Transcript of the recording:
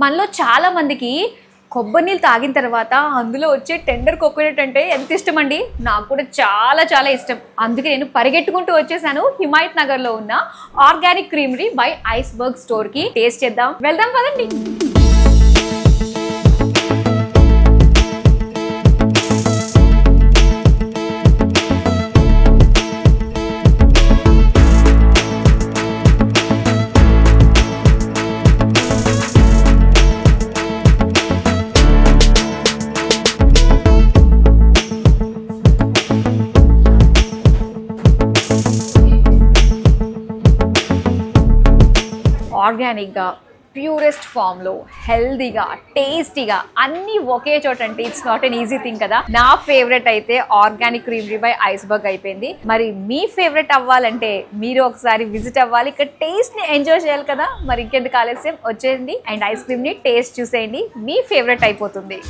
మనలో చాలా మందికి కొబ్బరి నీళ్ళు తాగిన తర్వాత అందులో వచ్చే టెండర్ కోకోనట్ అంటే ఎంత ఇష్టం అండి. నాకు కూడా చాలా చాలా ఇష్టం. అందుకే నేను పరిగెట్టుకుంటూ వచ్చేసాను హిమాయత్ నగర్ లో ఉన్న organic creamery by iceberg store కి. టేస్ట్ చేద్దాం, వెళ్దాం పదండి. ఆర్గానిక్గా, ప్యూరెస్ట్ ఫామ్లో, హెల్దీగా, టేస్టీగా అన్నీ ఒకే చోట అంటే it's not an easy thing కదా. నా ఫేవరెట్ అయితే ఆర్గానిక్ క్రీమరీ బై ఐస్బర్గ్ అయిపోయింది. మరి మీ ఫేవరెట్ అవ్వాలంటే మీరు ఒకసారి విజిట్ అవ్వాలి, ఇక్కడ టేస్ట్ని ఎంజాయ్ చేయాలి కదా. మరి ఇంకెందుకు ఆలస్యం, వచ్చేయండి అండ్ ఐస్ క్రీమ్ని టేస్ట్ చూసేయండి, మీ ఫేవరెట్ అయిపోతుంది.